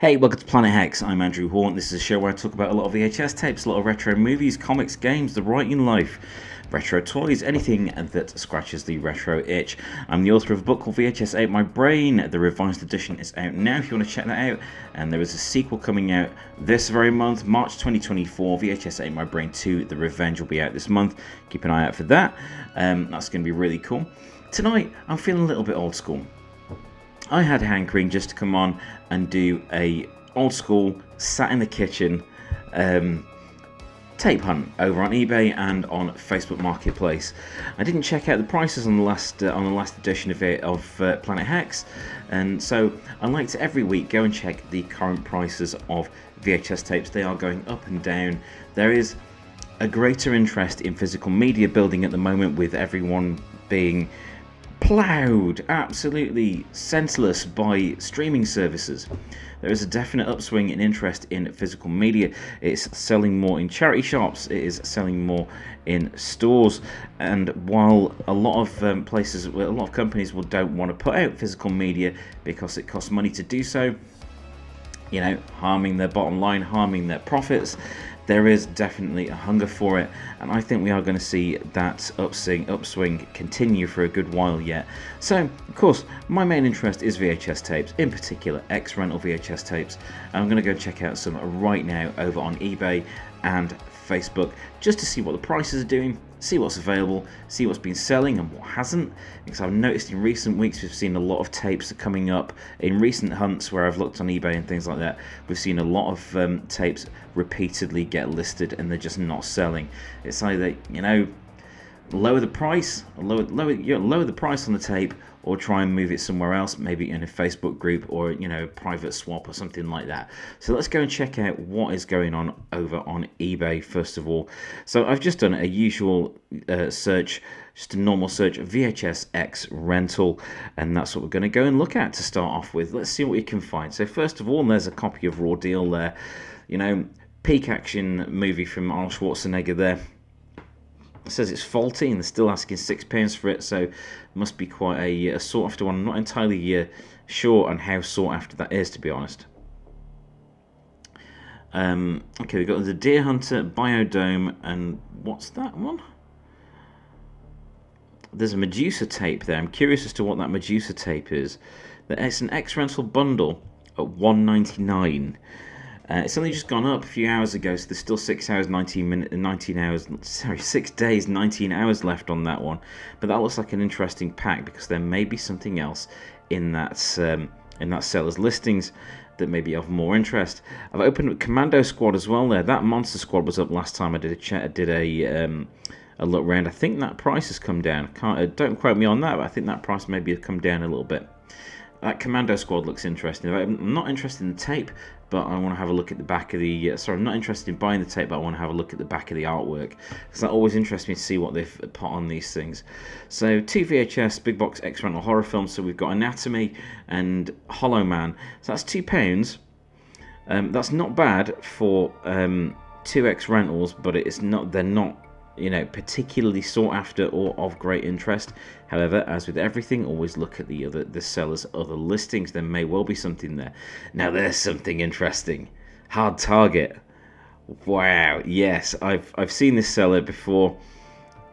Hey, welcome to Planet Hex. I'm Andrew Horn. This is a show where I talk about a lot of VHS tapes, a lot of retro movies, comics, games, the writing life, retro toys, anything that scratches the retro itch. I'm the author of a book called vhsatemybrain. The revised edition is out now if you want to check that out. And there is a sequel coming out this very month, March 2024. VHS Ate My Brain 2, The Revenge will be out this month. Keep an eye out for that. That's going to be really cool. Tonight, I'm feeling a little bit old school. I had a hankering just to come on and do a old school, sat in the kitchen tape hunt over on eBay and on Facebook Marketplace. I didn't check out the prices on the last edition of Planet Hex, and so I like to every week go and check the current prices of VHS tapes. They are going up and down. There is a greater interest in physical media building at the moment, with everyone being ploughed absolutely senseless by streaming services. There is a definite upswing in interest in physical media. It's selling more in charity shops, it is selling more in stores, and while a lot of companies don't want to put out physical media because it costs money to do so, you know, harming their bottom line, harming their profits, there is definitely a hunger for it, and I think we are going to see that upswing continue for a good while yet. So, of course, my main interest is VHS tapes, in particular ex-rental VHS tapes. I'm going to go check out some right now over on eBay and Facebook, just to see what the prices are doing, see what's available, see what's been selling and what hasn't, because I've noticed in recent weeks we've seen a lot of tapes coming up in recent hunts where I've looked on eBay and things like that. We've seen a lot of tapes repeatedly get listed and they're just not selling. It's either, you know, lower the price on the tape, or try and move it somewhere else, maybe in a Facebook group or, you know, private swap or something like that. So let's go and check out what is going on over on eBay first of all. So I've just done a usual search, just a normal search, VHS X rental, and that's what we're going to go and look at to start off with. Let's see what we can find. So first of all, there's a copy of Raw Deal there, you know, peak action movie from Arnold Schwarzenegger there. It says it's faulty and they're still asking £6 for it, so it must be quite a sought after one. I'm not entirely sure on how sought after that is, to be honest. Okay, we've got the Deer Hunter Biodome, and what's that one? There's a Medusa tape there. I'm curious as to what that Medusa tape is. It's an X-Rental bundle at $1.99. It's only just gone up a few hours ago, so there's still 6 days, 19 hours left on that one. But that looks like an interesting pack, because there may be something else in that seller's listings that may be of more interest. I've opened up Commando Squad as well there. That Monster Squad was up last time I did a look round. I think that price has come down. Don't quote me on that, but I think that price maybe has come down a little bit. That Commando Squad looks interesting. I'm not interested in the tape, but I want to have a look at the back of the... I'm not interested in buying the tape, but I want to have a look at the back of the artwork, because that always interests me to see what they've put on these things. So, 2 VHS Big Box X-Rental horror films. So we've got Anatomy and Hollow Man. So that's £2. That's not bad for 2 X-Rentals, but they're not, you know, particularly sought after or of great interest. However, as with everything, always look at the seller's other listings. There may well be something there. Now there's something interesting. Hard Target. Wow, yes, I've seen this seller before,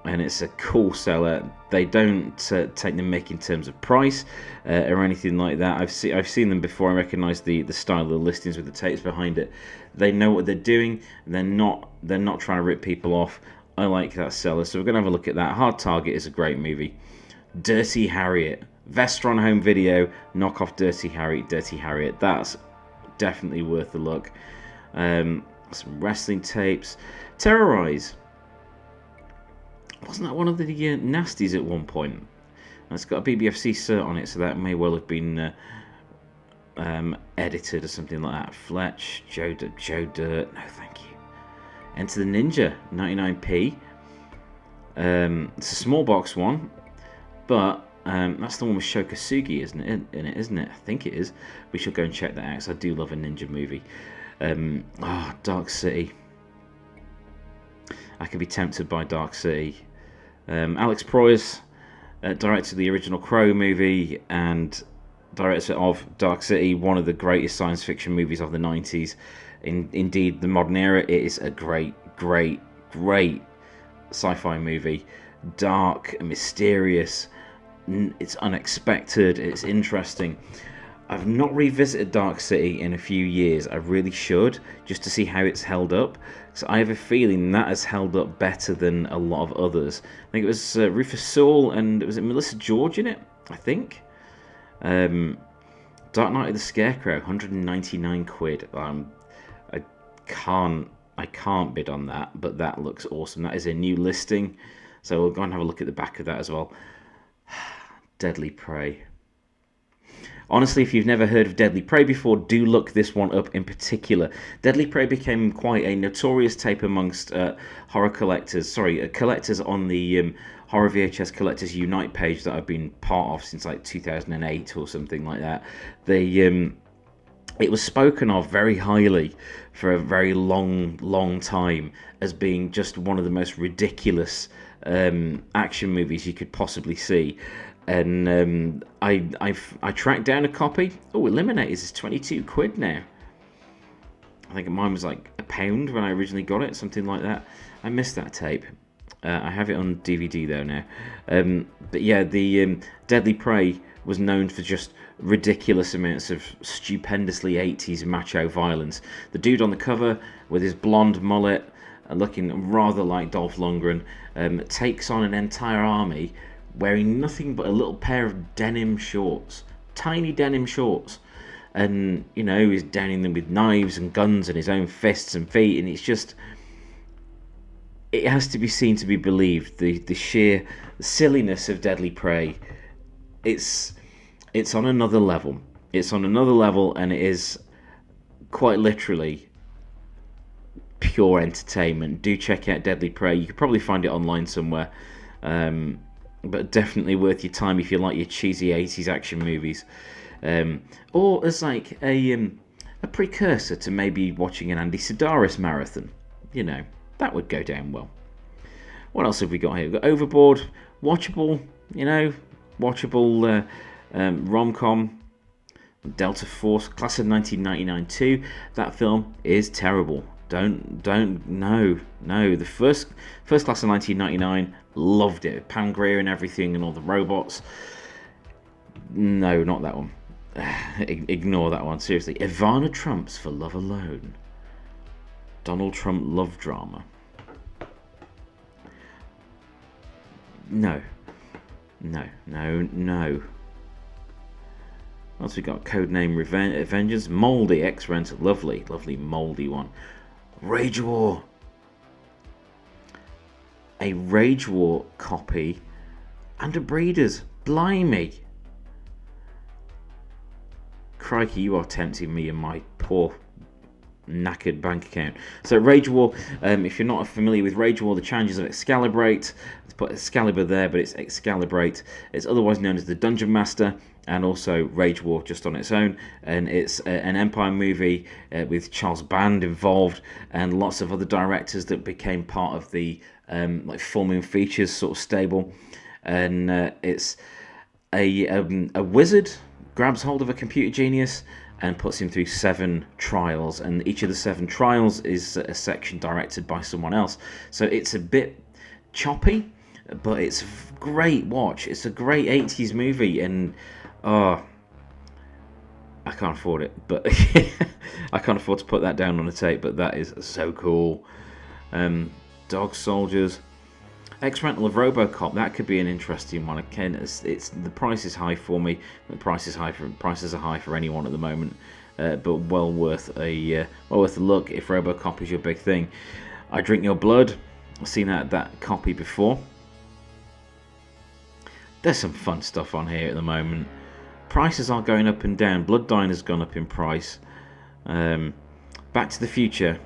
and it's a cool seller. They don't take the mick in terms of price or anything like that. I've seen them before. I recognise the style of the listings with the tapes behind it. They know what they're doing. They're not trying to rip people off. I like that seller, so we're going to have a look at that. Hard Target is a great movie. Dirty Harriet. Vestron Home Video, knockoff Dirty Harriet. That's definitely worth a look. Some wrestling tapes. Terrorize. Wasn't that one of the nasties at one point? It's got a BBFC cert on it, so that may well have been edited or something like that. Fletch, Joe Dirt. No, thank you. Enter the Ninja, 99p. It's a small box one, but that's the one with Shokasugi, isn't it? I think it is. We shall go and check that out, because I do love a ninja movie. Dark City. I could be tempted by Dark City. Alex Proyas directed the original Crow movie, and director of Dark City, one of the greatest science fiction movies of the 90s. Indeed, the modern era. It is a great, great, great sci-fi movie. Dark and mysterious. It's unexpected. It's interesting. I've not revisited Dark City in a few years. I really should, just to see how it's held up. So I have a feeling that has held up better than a lot of others. I think it was Rufus Sewell and was it Melissa George in it? I think. Dark Knight of the Scarecrow, 199 quid. I can't bid on that, but that looks awesome. That is a new listing, so we'll go and have a look at the back of that as well. Deadly Prey. Honestly, if you've never heard of Deadly Prey before, do look this one up in particular. Deadly Prey became quite a notorious tape amongst horror collectors. Collectors on the Horror VHS Collectors Unite page that I've been part of since like 2008 or something like that. It was spoken of very highly for a very long time as being just one of the most ridiculous action movies you could possibly see. And I tracked down a copy. Oh, Eliminators is 22 quid now. I think mine was like £1 when I originally got it, something like that. I missed that tape. I have it on DVD though now. But yeah, the Deadly Prey was known for just ridiculous amounts of stupendously 80s macho violence. The dude on the cover with his blonde mullet, looking rather like Dolph Lundgren, takes on an entire army wearing nothing but a little pair of denim shorts, tiny denim shorts, and you know he's downing them with knives and guns and his own fists and feet, and it's just, it has to be seen to be believed. The sheer silliness of Deadly Prey, it's on another level. It's on another level, and it is quite literally pure entertainment. Do check out Deadly Prey. You could probably find it online somewhere. But definitely worth your time if you like your cheesy 80s action movies, or as like a precursor to maybe watching an Andy Sidaris marathon. You know, that would go down well. What else have we got here? We've got Overboard, watchable, rom-com. Delta Force, class of 1999 too. That film is terrible. No. The first class of 1999, loved it. Pam Grier and everything and all the robots. No, not that one. Ignore that one, seriously. Ivana Trump's For Love Alone. Donald Trump love drama. No. What else we got? Codename Avengers. Mouldy X-Rent. Lovely mouldy one. Rage War. A Rage War copy and a Breeders. Blimey. Crikey, you are tempting me and my poor knackered bank account. So Rage War, if you're not familiar with Rage War, the challenges of Excalibrate. Let's put Excalibur there, but it's Excalibrate. It's otherwise known as the Dungeon Master, and also Rage War just on its own. And it's an Empire movie with Charles Band involved and lots of other directors that became part of the like Full Moon Features sort of stable. And it's a wizard grabs hold of a computer genius and puts him through 7 trials, and each of the 7 trials is a section directed by someone else. So it's a bit choppy, but it's a great watch. It's a great 80s movie, and I can't afford it, but I can't afford to put that down on a tape, but that is so cool. Dog Soldiers. X-Rental of RoboCop, that could be an interesting one. Again, it's the price is high for me. The prices are high for anyone at the moment, but well worth a look if RoboCop is your big thing. I Drink Your Blood. I've seen that copy before. There's some fun stuff on here at the moment. Prices are going up and down. Blood Diner's gone up in price. Back to the Future.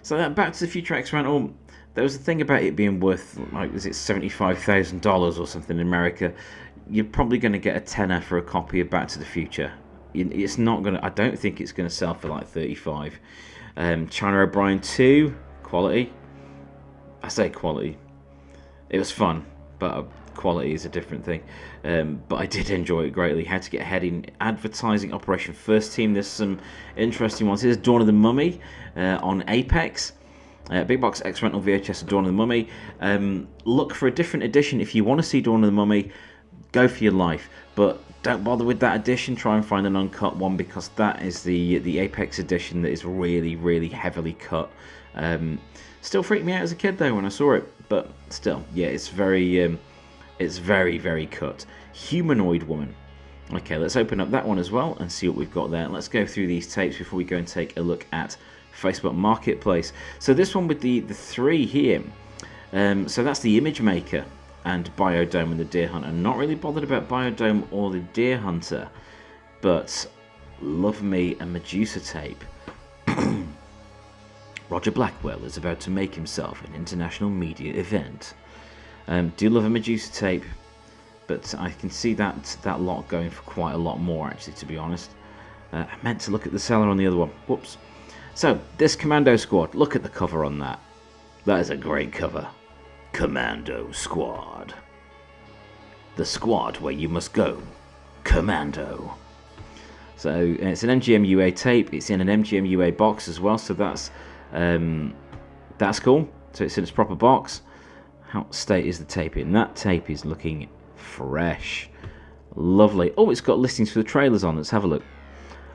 So that Back to the Future X-Rental, there was a thing about it being worth, like, was it $75,000 or something in America? You're probably going to get a tenner for a copy of Back to the Future. It's not going to, I don't think it's going to sell for like 35. China O'Brien 2, quality. I say quality. It was fun, but quality is a different thing. But I did enjoy it greatly. How to Get Ahead in Advertising, Operation First Team. There's some interesting ones. Here's Dawn of the Mummy on Apex. Big Box X Rental VHS of Dawn of the Mummy. Look for a different edition. If you want to see Dawn of the Mummy, go for your life. But don't bother with that edition. Try and find an uncut one, because that is the Apex edition that is really, really heavily cut. Still freaked me out as a kid though when I saw it. But still, yeah, it's very, very cut. Humanoid Woman. Okay, let's open up that one as well and see what we've got there. Let's go through these tapes before we go and take a look at Facebook Marketplace. So this one with the three here. So that's the Image Maker and Biodome and the Deer Hunter. I'm not really bothered about Biodome or the Deer Hunter, but love me a Medusa tape. Roger Blackwell is about to make himself an international media event. Do love a Medusa tape, but I can see that lot going for quite a lot more, actually, to be honest. I meant to look at the seller on the other one. Whoops. So, this Commando Squad, look at the cover on that. That is a great cover. Commando Squad. The squad where you must go. Commando. So, it's an MGM UA tape. It's in an MGM UA box as well, so that's cool. So it's in its proper box. How state is the tape in? That tape is looking fresh. Lovely. Oh, it's got listings for the trailers on. Let's have a look.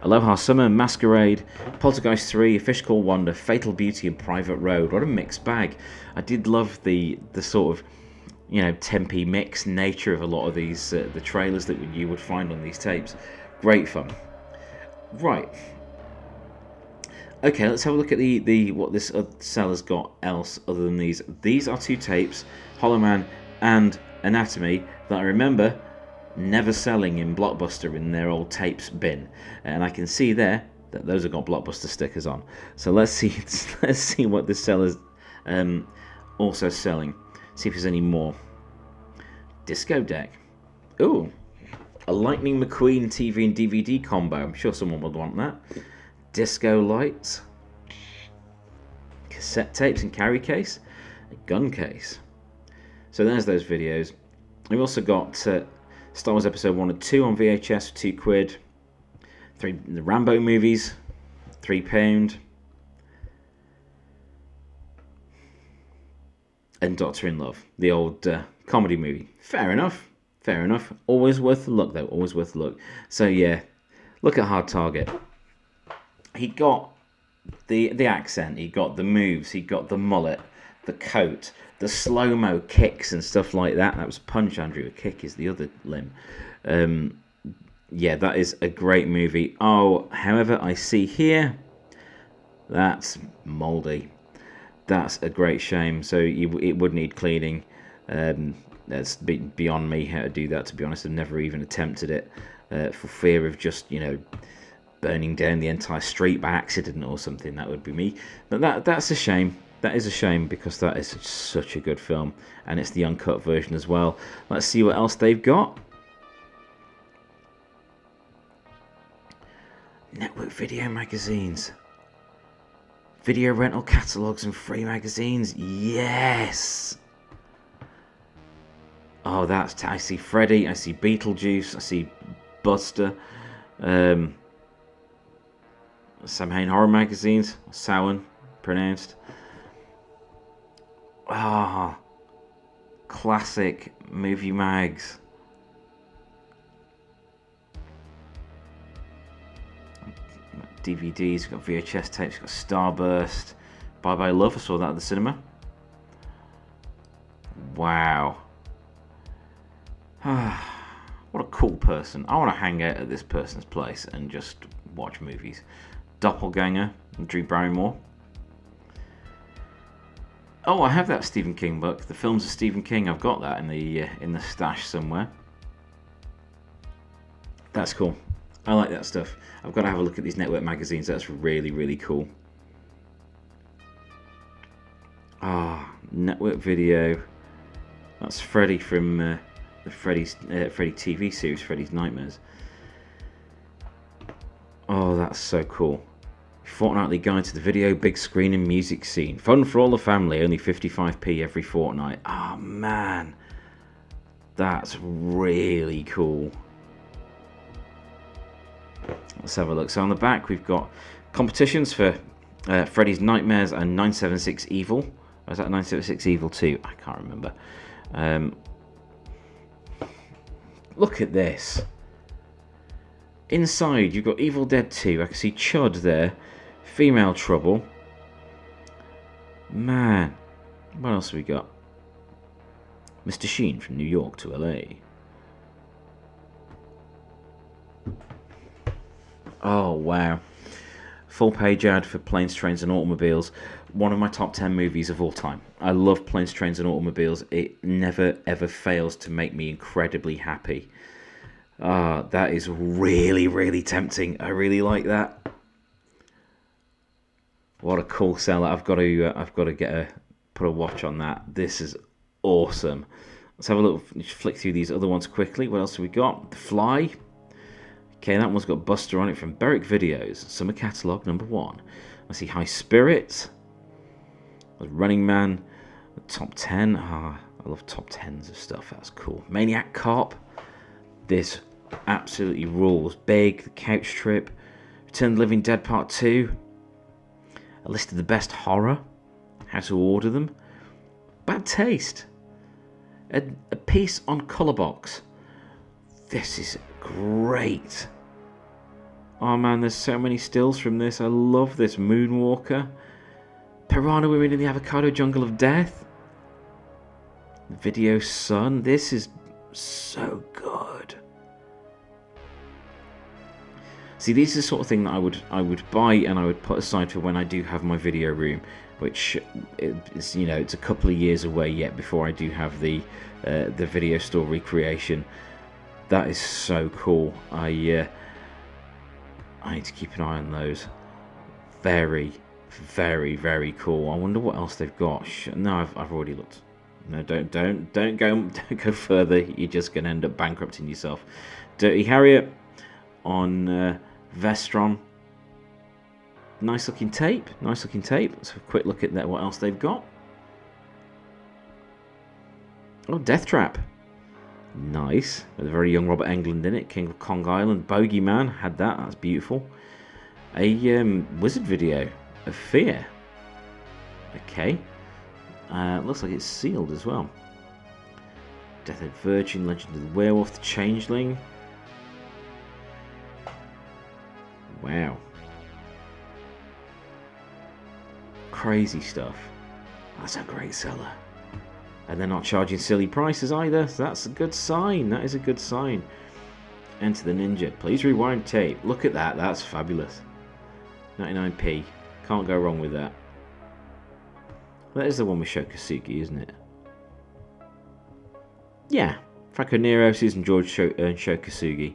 Aloha Summer, Masquerade, Poltergeist 3, A Fish Called Wanda, Fatal Beauty, and Private Road. What a mixed bag. I did love the sort of, you know, Tempe mix nature of a lot of these, the trailers that you would find on these tapes. Great fun. Right. Okay, let's have a look at the what this seller's got else other than these. These are two tapes, Hollow Man and Anatomy, that I remember never selling in Blockbuster in their old tapes bin, and I can see there that those have got Blockbuster stickers on. So let's see what this seller's also selling. See if there's any more. Disco Deck. Ooh, a Lightning McQueen TV and DVD combo. I'm sure someone would want that. Disco lights. Cassette tapes and carry case. A gun case. So there's those videos. We've also got Star Wars Episode 1 and 2 on VHS for £2. The Rambo movies, £3. And Doctor in Love, the old comedy movie. Fair enough. Fair enough. Always worth the look, though. Always worth the look. So, yeah, look at Hard Target. He got the accent, he got the moves, he got the mullet, the coat, the slow-mo kicks and stuff like that. That was Punch, Andrew. A kick is the other limb. Yeah, that is a great movie. Oh, however, I see here, that's mouldy. That's a great shame. So it would need cleaning. That's beyond me how to do that, to be honest. I've never even attempted it for fear of just, you know, burning down the entire street by accident or something. That would be me. But that's a shame. That is a shame, because that is such a good film, and it's the uncut version as well. Let's see what else they've got. Network video magazines, video rental catalogs and free magazines. Yes. Oh, I see Freddy, I see Beetlejuice, I see Buster. Samhain horror magazines, Samhain pronounced. Ah, classic movie mags. DVDs, got VHS tapes, got Starburst, Bye Bye Love. I saw that at the cinema. Wow. What a cool person. I want to hang out at this person's place and just watch movies. Doppelganger, Drew Barrymore. Oh, I have that Stephen King book. The films of Stephen King. I've got that in the stash somewhere. That's cool. I like that stuff. I've got to have a look at these network magazines. That's really, really cool. Ah, network video. That's Freddy from the Freddy TV series, Freddy's Nightmares. Oh, that's so cool. Fortnightly guide to the video, big screen and music scene. Fun for all the family, only 55p every fortnight. Oh, man. That's really cool. Let's have a look. So on the back we've got competitions for Freddy's Nightmares and 976 Evil. Or is that 976 Evil 2? I can't remember. Look at this. Inside you've got Evil Dead 2. I can see Chud there. Female Trouble. Man. What else have we got? Mr. Sheen from New York to LA. Oh, wow. Full page ad for Planes, Trains and Automobiles. One of my top 10 movies of all time. I love Planes, Trains and Automobiles. It never ever fails to make me incredibly happy. That is really, really tempting. I really like that. What a cool seller. I've got to put a watch on that. This is awesome. Let's have a little flick through these other ones quickly. What else have we got? The Fly. Okay, that one's got Buster on it from Berwick Videos. Summer Catalogue #1. I see High Spirit. Running Man. Top 10. I love top 10s of stuff. That's cool. Maniac Cop. This absolutely rules. Big. The Couch Trip. Return of the Living Dead Part 2. A list of the best horror. How to order them. Bad Taste. A piece on Colorbox. This is great. Oh man, there's so many stills from this. I love this. Moonwalker. Piranha Women in the Avocado Jungle of Death. Video Sun. This is so good. See, these are the sort of thing that I would buy and I would put aside for when I do have my video room, which is, you know, it's a couple of years away yet before I do have the video store recreation. That is so cool. I need to keep an eye on those. Very, very, very cool. I wonder what else they've got. No, I've already looked. No, don't go further. You're just going to end up bankrupting yourself. Dirty Harriet on Vestron. Nice looking tape. Nice looking tape. Let's have a quick look at that. What else they've got? Oh, Death Trap. Nice. With a very young Robert Englund in it. King of Kong Island. Bogeyman. Had that. That's beautiful. A wizard video of Fear. Okay. Looks like it's sealed as well. Death of Virgin. Legend of the Werewolf. The Changeling. Wow. Crazy stuff. That's a great seller. And they're not charging silly prices either, so that's a good sign. That is a good sign. Enter the Ninja. Please rewind tape. Look at that. That's fabulous. 99p. Can't go wrong with that. That is the one with Sho Kosugi, isn't it? Yeah. Franco Nero, Susan George, Sho Kosugi.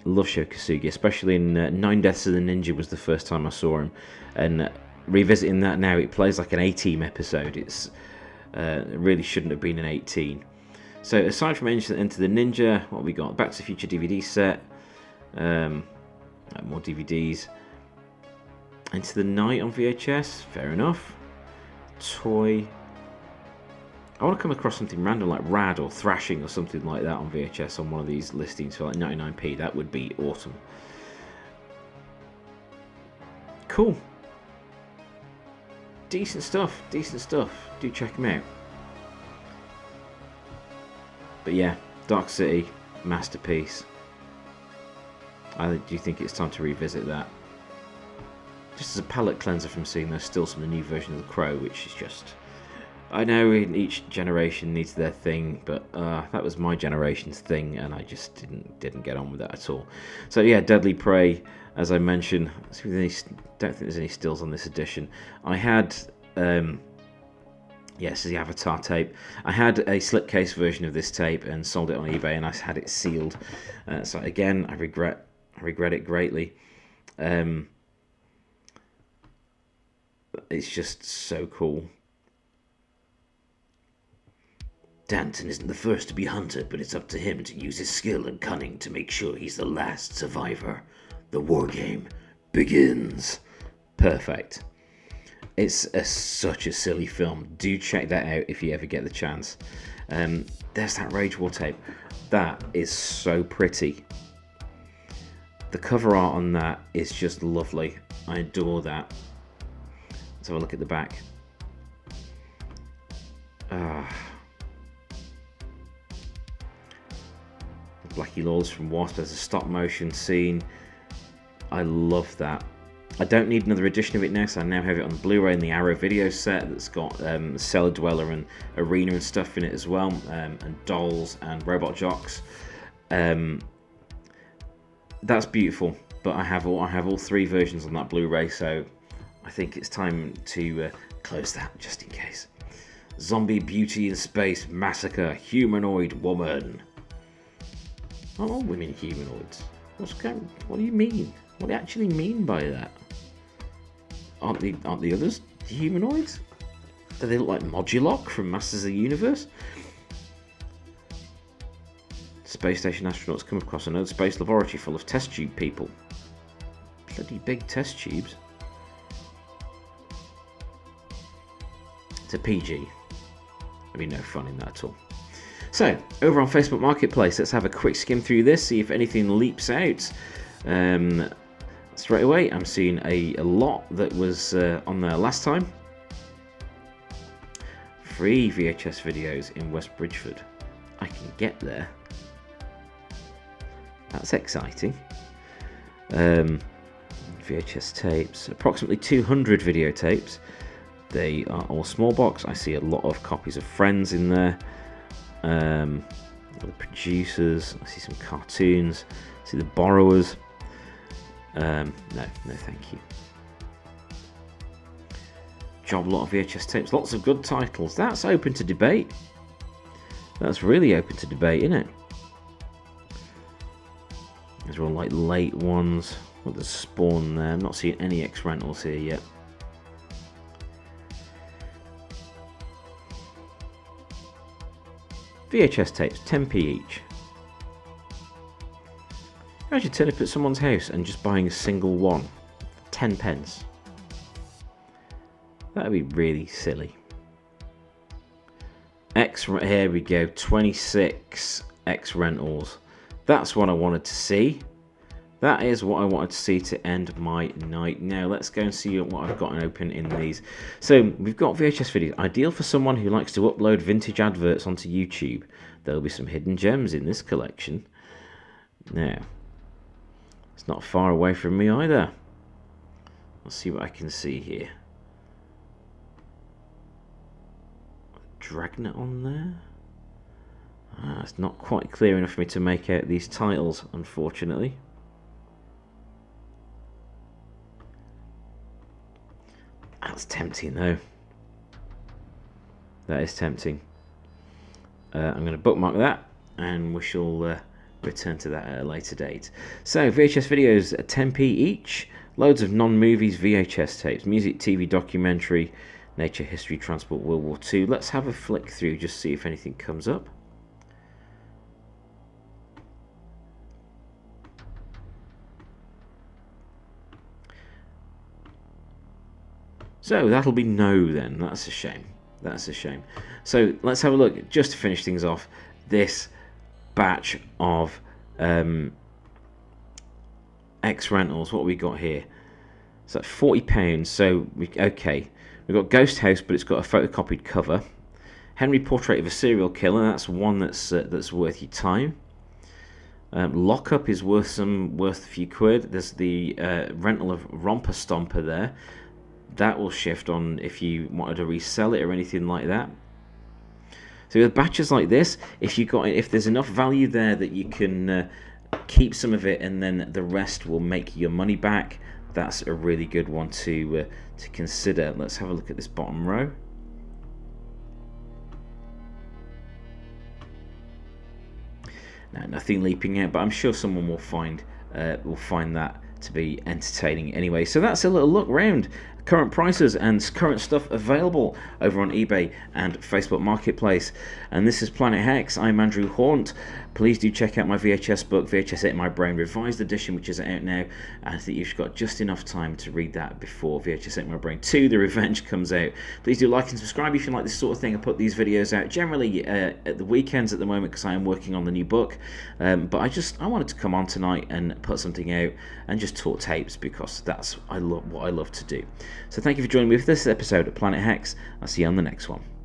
Love Sho Kosugi, especially in 9 Deaths of the Ninja was the first time I saw him. And revisiting that now, it plays like an A-Team episode. It really shouldn't have been an 18. So aside from Enter the Ninja, what have we got? Back to the Future DVD set. More DVDs. Into the Night on VHS. Fair enough. Toy. I want to come across something random like Rad or Thrashing or something like that on VHS on one of these listings for like 99p. That would be awesome. Cool. Decent stuff. Decent stuff. Do check them out. But yeah, Dark City, masterpiece. I do think it's time to revisit that. Just as a palate cleanser from seeing there's still some of the new version of The Crow, which is just... I know each generation needs their thing, but that was my generation's thing, and I just didn't get on with that at all. So yeah, Deadly Prey, as I mentioned. Don't think there's any stills on this edition. I had, yes, this is the Avatar tape. I had a slipcase version of this tape and sold it on eBay, and I had it sealed. So again, I regret it greatly. It's just so cool. Danton isn't the first to be hunted, but it's up to him to use his skill and cunning to make sure he's the last survivor. The war game begins. Perfect. It's such a silly film. Do check that out if you ever get the chance. There's that Rage War tape. That is so pretty. The cover art on that is just lovely. I adore that. Let's have a look at the back. Blackie Lawless from Wasp. There's a stop motion scene. I love that. I don't need another edition of it now, so I now have it on Blu-ray in the Arrow video set that's got Cellar Dweller and Arena and stuff in it as well, and dolls and robot jocks. That's beautiful, but I have all 3 versions on that Blu-ray, so I think it's time to close that just in case. Zombie Beauty in Space Massacre Humanoid Woman. Aren't all women humanoids? What do you mean? What do you actually mean by that? Aren't the others humanoids? Do they look like Moduloc from Masters of the Universe? Space station astronauts come across another space laboratory full of test tube people. Bloody big test tubes. It's a PG. There'll be no fun in that at all. So, over on Facebook Marketplace, let's have a quick skim through this, see if anything leaps out. Straight away, I'm seeing a lot that was on there last time. 3 VHS videos in West Bridgeford. I can get there. That's exciting. VHS tapes, approximately 200 videotapes. They are all small box. I see a lot of copies of Friends in there. The producers. I see some cartoons. I see the borrowers. No, thank you. Job lot of VHS tapes. Lots of good titles. That's open to debate. That's really open to debate, isn't it? These are all like late ones. With the Spawn there. I'm not seeing any X rentals here yet. VHS tapes, 10p each. Imagine turning up at someone's house and just buying a single one, 10 pence. That would be really silly. Here we go, 26 X rentals. That's what I wanted to see. That is what I wanted to see to end my night. Now let's go and see what I've got open in these. So we've got VHS videos, ideal for someone who likes to upload vintage adverts onto YouTube. There'll be some hidden gems in this collection. Now, it's not far away from me either. Let's see what I can see here. Dragnet on there. It's not quite clear enough for me to make out these titles, unfortunately. That's tempting though. That is tempting. I'm going to bookmark that and we shall return to that at a later date. So VHS videos at 10p each. Loads of non-movies VHS tapes. Music, TV, documentary, nature, history, transport, World War II. Let's have a flick through, just see if anything comes up. So that'll be no then. That's a shame. That's a shame. So let's have a look, just to finish things off, this batch of X rentals. What have we got here? It's like £40. So okay, we've got Ghost House, but it's got a photocopied cover. Henry Portrait of a Serial Killer. That's one that's worth your time. Lockup is worth a few quid. There's the rental of Romper Stomper there. That will shift on if you wanted to resell it or anything like that. So with batches like this, if there's enough value there that you can keep some of it and then the rest will make your money back, that's a really good one to consider. Let's have a look at this bottom row. Now, nothing leaping out, but I'm sure someone will find that to be entertaining anyway. So that's a little look round current prices and current stuff available over on eBay and Facebook Marketplace. And this is Planet Hex. I'm Andrew Haunt. Please do check out my VHS book, VHS Ate My Brain Revised Edition, which is out now. I think you've got just enough time to read that before VHS Ate My Brain 2, The Revenge, comes out. Please do like and subscribe if you like this sort of thing. I put these videos out generally at the weekends at the moment because I am working on the new book. But I wanted to come on tonight and put something out and just talk tapes because that's what I love to do. So thank you for joining me for this episode of Planet Hex. I'll see you on the next one.